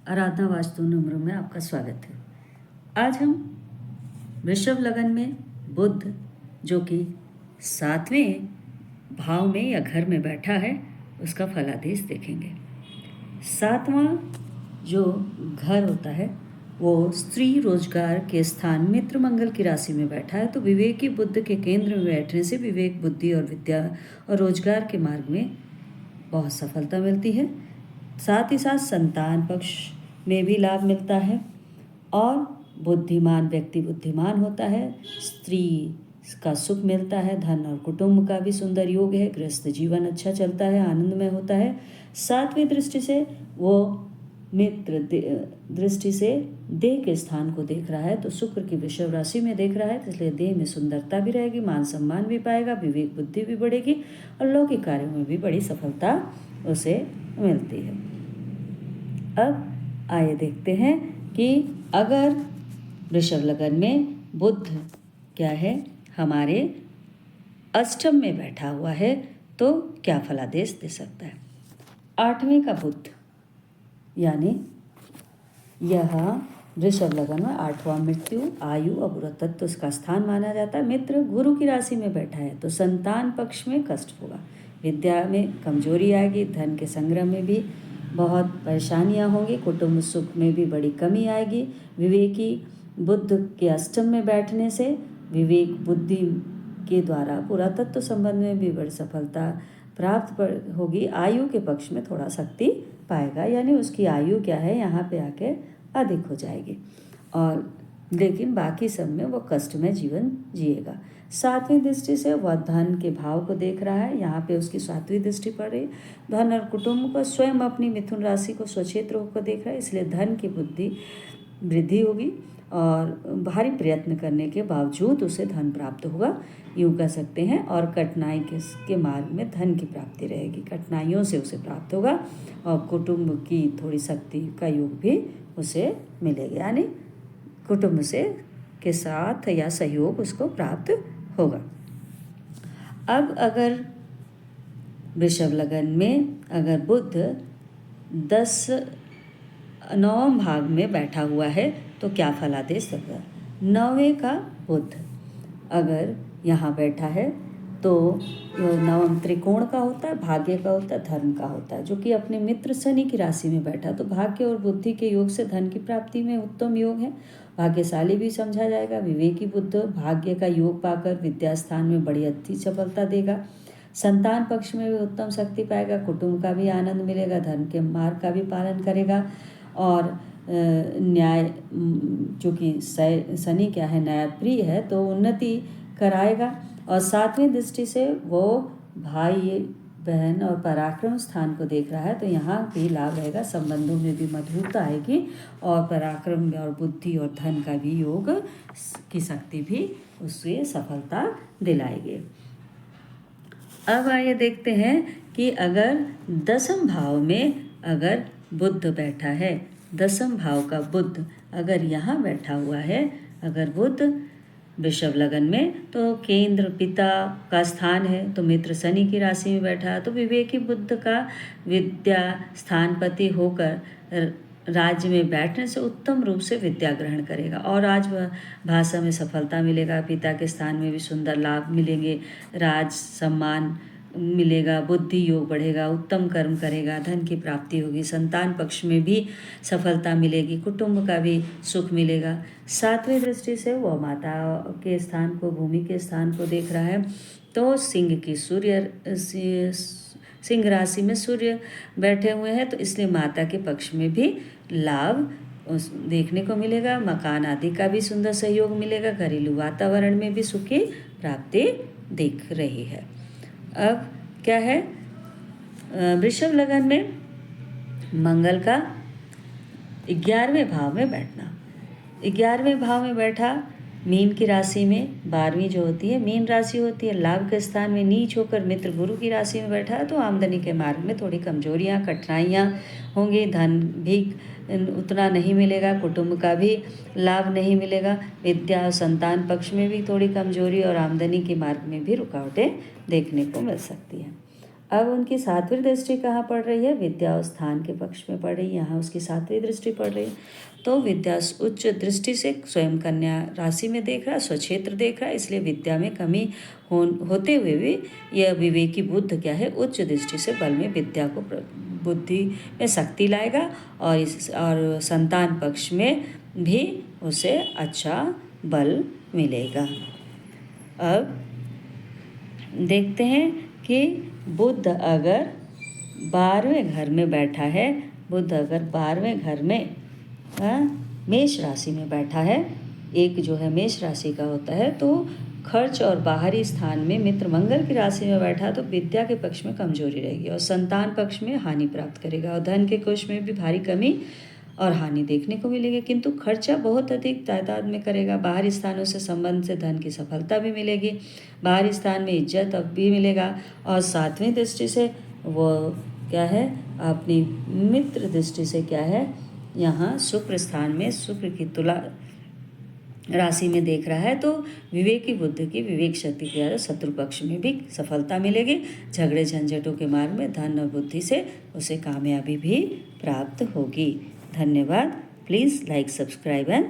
आराधना वास्तु नंबरों में आपका स्वागत है। आज हम वृषभ लगन में बुध जो कि 7वें भाव में या घर में बैठा है उसका फलादेश देखेंगे। 7वां जो घर होता है वो स्त्री रोजगार के स्थान मित्र मंगल की राशि में बैठा है, तो विवेकी बुद्ध के केंद्र में बैठने से विवेक, बुद्धि और विद्या और रोजगार के मार्ग में बहुत सफलता मिलती है। साथ ही साथ संतान पक्ष में भी लाभ मिलता है और बुद्धिमान व्यक्ति बुद्धिमान होता है, स्त्री का सुख मिलता है, धन और कुटुंब का भी सुंदर योग है, गृहस्थ जीवन अच्छा चलता है, आनंदमय होता है। 7वीं दृष्टि से वो मित्र दृष्टि से देह के स्थान को देख रहा है, तो शुक्र की वृषभ राशि में देख रहा है, तो इसलिए देह में सुंदरता भी रहेगी, मान सम्मान भी पाएगा, विवेक बुद्धि भी बढ़ेगी और लौकिक कार्यों में भी बड़ी सफलता उसे मिलती है। अब आइए देखते हैं कि अगर वृषभ लगन में बुध क्या है हमारे अष्टम में बैठा हुआ है तो क्या फलादेश दे सकता है। 8वें का बुध यानी यह वृषभ लगन में 8वां मृत्यु, आयु और बुरा तत्व उसका स्थान माना जाता है। मित्र गुरु की राशि में बैठा है तो संतान पक्ष में कष्ट होगा, विद्या में कमजोरी आएगी, धन के संग्रह में भी बहुत परेशानियां होंगी, कुटुंब सुख में भी बड़ी कमी आएगी। विवेकी बुद्ध के अष्टम में बैठने से विवेक बुद्धि के द्वारा पुरातत्व संबंध में भी बड़ी सफलता प्राप्त होगी। आयु के पक्ष में थोड़ा शक्ति पाएगा, यानी उसकी आयु क्या है यहाँ पे आके अधिक हो जाएगी, और लेकिन बाकी सब में वो कष्टमय जीवन जिएगा। 7वीं दृष्टि से वह धन के भाव को देख रहा है, यहाँ पे उसकी 7वीं दृष्टि पड़ रही। धन और कुटुंब को स्वयं अपनी मिथुन राशि को स्वक्षेत्र होकर देख रहा है, इसलिए धन की बुद्धि वृद्धि होगी और भारी प्रयत्न करने के बावजूद उसे धन प्राप्त होगा, यूँ कह सकते हैं। और कठिनाई के मार्ग में धन की प्राप्ति रहेगी, कठिनाइयों से उसे प्राप्त होगा और कुटुंब की थोड़ी शक्ति का योग भी उसे मिलेगा, यानी कुटुंब से के साथ या सहयोग उसको प्राप्त होगा। अब अगर वृषभ लगन में अगर बुध 9वें भाव में बैठा हुआ है तो क्या फलादेश देगा। 9वें का बुध अगर यहाँ बैठा है तो नवम त्रिकोण का होता है, भाग्य का होता है, धर्म का होता है, जो कि अपने मित्र शनि की राशि में बैठा, तो भाग्य और बुद्धि के योग से धन की प्राप्ति में उत्तम योग है, भाग्यशाली भी समझा जाएगा। विवेकी बुद्ध भाग्य का योग पाकर विद्या स्थान में बड़ी अच्छी सफलता देगा, संतान पक्ष में भी उत्तम शक्ति पाएगा, कुटुंब का भी आनंद मिलेगा, धर्म के मार्ग का भी पालन करेगा और न्याय जो कि शनि क्या है न्यायप्रिय है तो उन्नति कराएगा। और 7वीं दृष्टि से वो भाई बहन और पराक्रम स्थान को देख रहा है, तो यहाँ भी लाभ रहेगा, संबंधों में भी मधुरता आएगी और पराक्रम और बुद्धि और धन का भी योग की शक्ति भी उससे सफलता दिलाएगी। अब आइए देखते हैं कि अगर 10वें भाव में अगर बुध बैठा है, 10वें भाव का बुध अगर यहाँ बैठा हुआ है, अगर बुध वृषभ लगन में तो केंद्र पिता का स्थान है, तो मित्र शनि की राशि में बैठा है, तो विवेकी बुद्ध का विद्या स्थानपति होकर राज्य में बैठने से उत्तम रूप से विद्या ग्रहण करेगा और राज भाषा में सफलता मिलेगा, पिता के स्थान में भी सुंदर लाभ मिलेंगे, राज सम्मान मिलेगा, बुद्धि योग बढ़ेगा, उत्तम कर्म करेगा, धन की प्राप्ति होगी, संतान पक्ष में भी सफलता मिलेगी, कुटुंब का भी सुख मिलेगा। 7वीं दृष्टि से वह माता के स्थान को, भूमि के स्थान को देख रहा है, तो सिंह राशि में सूर्य बैठे हुए हैं, तो इसलिए माता के पक्ष में भी लाभ देखने को मिलेगा, मकान आदि का भी सुंदर सहयोग मिलेगा, घरेलू वातावरण में भी सुख की प्राप्ति दिख रही है। अब क्या है वृषभ लगन में मंगल का 11वें भाव में बैठना, 11वें भाव में बैठा मीन की राशि में, 12वीं जो होती है मीन राशि होती है, लाभ के स्थान में नीच होकर मित्र गुरु की राशि में बैठा है, तो आमदनी के मार्ग में थोड़ी कमजोरियां कठिनाइयां होंगी, धन भी उतना नहीं मिलेगा, कुटुंब का भी लाभ नहीं मिलेगा, विद्या और संतान पक्ष में भी थोड़ी कमजोरी और आमदनी के मार्ग में भी रुकावटें देखने को मिल सकती हैं। अब उनकी सातवीं दृष्टि कहाँ पड़ रही है? विद्या और स्थान के पक्ष में पड़ रही है, यहाँ उसकी सातवीं दृष्टि पड़ रही है। तो विद्या उच्च दृष्टि से स्वयं कन्या राशि में देख रहा है, स्वक्षेत्र देख रहा है, इसलिए विद्या में कमी होते हुए भी यह विवेकी बुद्ध क्या है? उच्च दृष्टि से बल में विद्या को बुद्धि में शक्ति लाएगा और संतान पक्ष में भी उसे अच्छा बल मिलेगा। अब देखते हैं कि बुध अगर 12वें घर में बैठा है, बुध अगर 12वें घर में मेष राशि में बैठा है, एक जो है मेष राशि का होता है, तो खर्च और बाहरी स्थान में मित्र मंगल की राशि में बैठा तो विद्या के पक्ष में कमजोरी रहेगी और संतान पक्ष में हानि प्राप्त करेगा और धन के कोष में भी भारी कमी और हानि देखने को मिलेगी, किंतु खर्चा बहुत अधिक तादाद में करेगा। बाहरी स्थानों से संबंध से धन की सफलता भी मिलेगी, बाहरी स्थान में इज्जत अब भी मिलेगा और सातवीं दृष्टि से वो क्या है? अपनी मित्र दृष्टि से क्या है? यहाँ शुक्र स्थान में शुक्र की तुला राशि में देख रहा है, तो विवेकी बुद्ध की विवेक शक्ति के द्वारा शत्रु पक्ष में भी सफलता मिलेगी। झगड़े झंझटों के मार्ग में धन और बुद्धि से उसे कामयाबी भी प्राप्त होगी। धन्यवाद। Please like, subscribe and